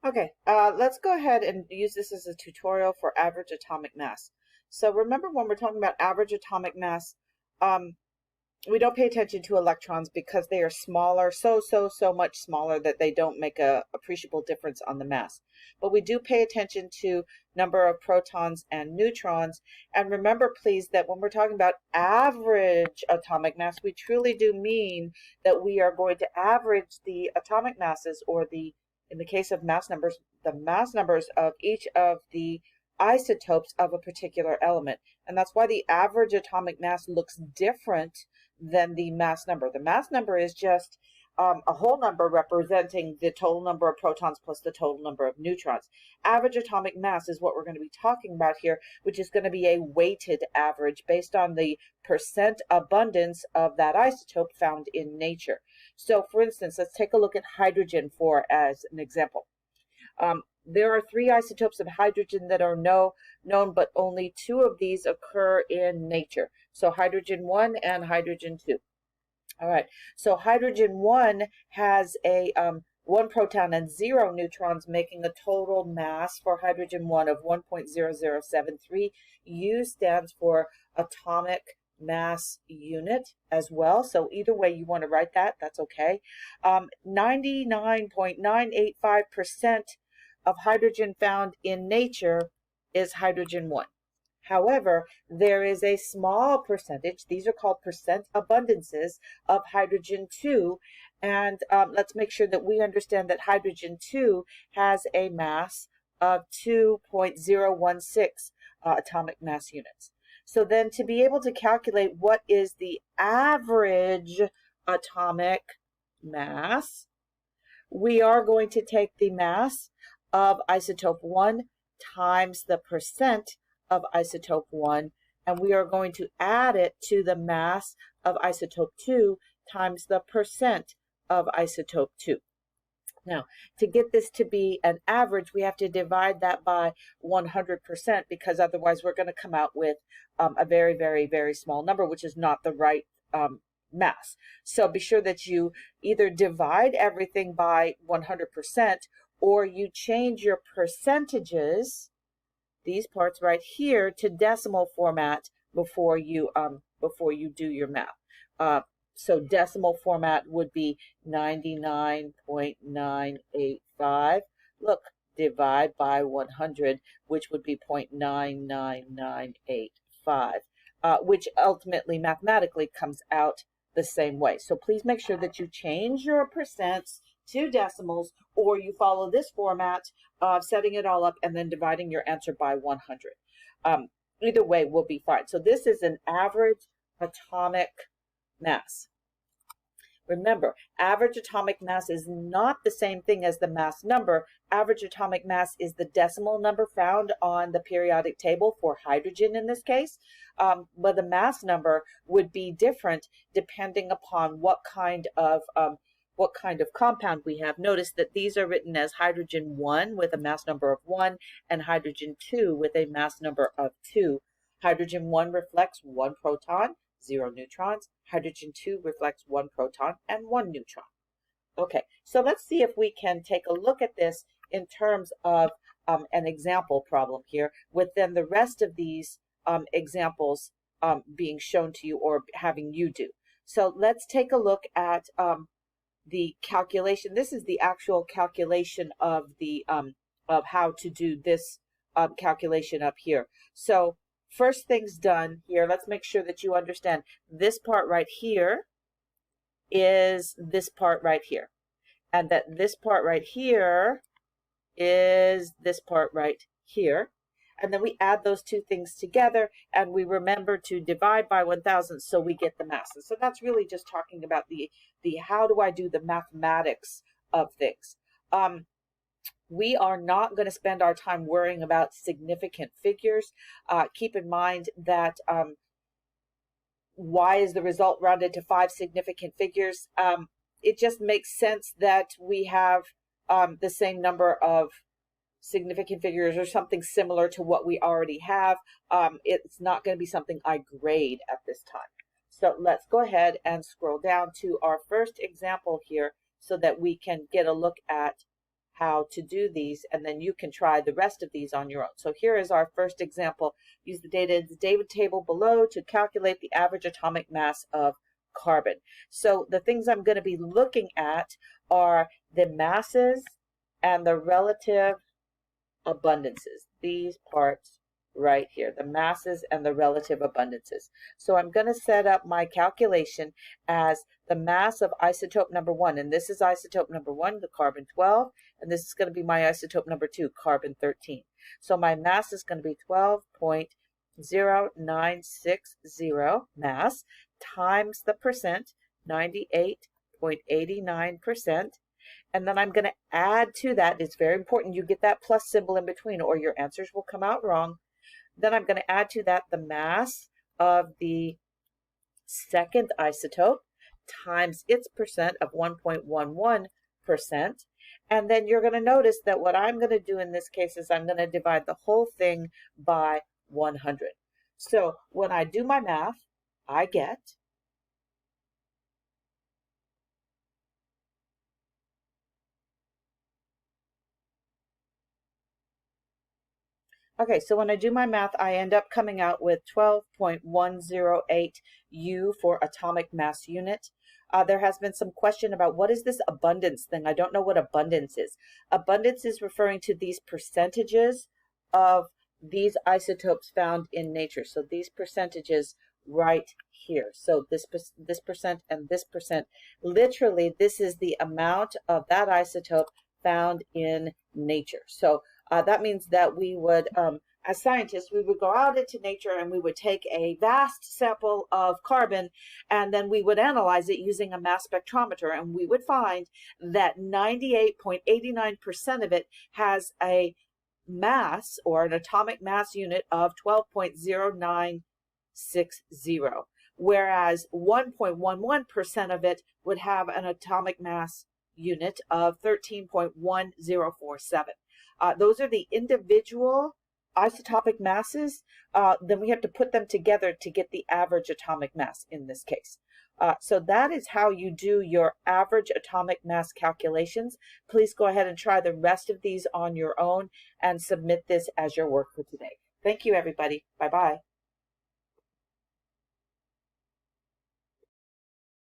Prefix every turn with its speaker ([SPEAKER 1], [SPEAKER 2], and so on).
[SPEAKER 1] Okay, let's go ahead and use this as a tutorial for average atomic mass. So remember when we're talking about average atomic mass, um, we don't pay attention to electrons because they are smaller, so much smaller that they don't make a appreciable difference on the mass. But we do pay attention to number of protons and neutrons. And remember, please, that when we're talking about average atomic mass, we truly do mean that we are going to average the atomic masses, or in the case of mass numbers, the mass numbers of each of the isotopes of a particular element. And that's why the average atomic mass looks different than the mass number. The mass number is just a whole number representing the total number of protons plus the total number of neutrons. Average atomic mass is what we're going to be talking about here, which is going to be a weighted average based on the percent abundance of that isotope found in nature. So for instance, let's take a look at hydrogen as an example. There are three isotopes of hydrogen that are known, but only two of these occur in nature. So hydrogen 1 and hydrogen 2. All right, so hydrogen 1 has a 1 proton and 0 neutrons, making a total mass for hydrogen 1 of 1.0073. U stands for atomic mass unit as well. So either way you want to write that, that's okay. 99.985% of hydrogen found in nature is hydrogen 1. However, there is a small percentage, these are called percent abundances, of hydrogen 2, and let's make sure that we understand that hydrogen 2 has a mass of 2.016 atomic mass units. So then to be able to calculate what is the average atomic mass, we are going to take the mass of isotope 1 times the percent of isotope 1, and we are going to add it to the mass of isotope 2 times the percent of isotope 2. Now, to get this to be an average, we have to divide that by 100%, because otherwise we're going to come out with a very small number, which is not the right mass. So be sure that you either divide everything by 100%, or you change your percentages, these parts right here, to decimal format before you do your math. So decimal format would be 99.985. Look, divide by 100, which would be 0.99985, which ultimately mathematically comes out the same way. So please make sure that you change your percents to decimals, or you follow this format of setting it all up and then dividing your answer by 100. Either way will be fine. So this is an average atomic mass. Remember, average atomic mass is not the same thing as the mass number. Average atomic mass is the decimal number found on the periodic table for hydrogen in this case, but the mass number would be different depending upon what kind of compound we have. Notice that these are written as hydrogen 1 with a mass number of 1 and hydrogen 2 with a mass number of 2. Hydrogen 1 reflects 1 proton, 0 neutrons. Hydrogen 2 reflects 1 proton and 1 neutron. Okay, so let's see if we can take a look at this in terms of an example problem here, with then the rest of these examples being shown to you or having you do. So let's take a look at the calculation. This is the actual calculation of the of how to do this calculation up here. So first things done here, let's make sure that you understand this part right here is this part right here, and that this part right here is this part right here. And then we add those two things together, and we remember to divide by 1,000 so we get the mass. And so that's really just talking about the how do I do the mathematics of things. We are not going to spend our time worrying about significant figures. Keep in mind that why is the result rounded to 5 significant figures? It just makes sense that we have the same number of significant figures or something similar to what we already have. It's not going to be something I grade at this time. So let's go ahead and scroll down to our first example here so that we can get a look at how to do these, and then you can try the rest of these on your own. So here is our first example. Use the data in the data table below to calculate the average atomic mass of carbon. So the things I'm going to be looking at are the masses and the relative abundances. These parts right here, the masses and the relative abundances. So I'm going to set up my calculation as the mass of isotope number 1, and this is isotope number 1, the carbon 12, and this is going to be my isotope number 2, carbon 13. So my mass is going to be 12.0960 mass times the percent, 98.89%. And then I'm going to add to that, it's very important you get that plus symbol in between or your answers will come out wrong. Then I'm going to add to that the mass of the second isotope times its percent of 1.11%. And then you're going to notice that what I'm going to do in this case is I'm going to divide the whole thing by 100. So when I do my math, I get okay, so when I do my math, I end up coming out with 12.108 U for atomic mass unit. There has been some question about what is this abundance thing? I don't know what abundance is. Abundance is referring to these percentages of these isotopes found in nature. So these percentages right here. So this percent and this percent. Literally, this is the amount of that isotope found in nature. So that means that we would, as scientists, we would go out into nature and we would take a vast sample of carbon and then we would analyze it using a mass spectrometer, and we would find that 98.89% of it has a mass or an atomic mass unit of 12.0960, whereas 1.11% of it would have an atomic mass unit of 13.1047. Those are the individual isotopic masses. Then we have to put them together to get the average atomic mass in this case. So that is how you do your average atomic mass calculations. Please go ahead and try the rest of these on your own and submit this as your work for today. Thank you, everybody. Bye-bye.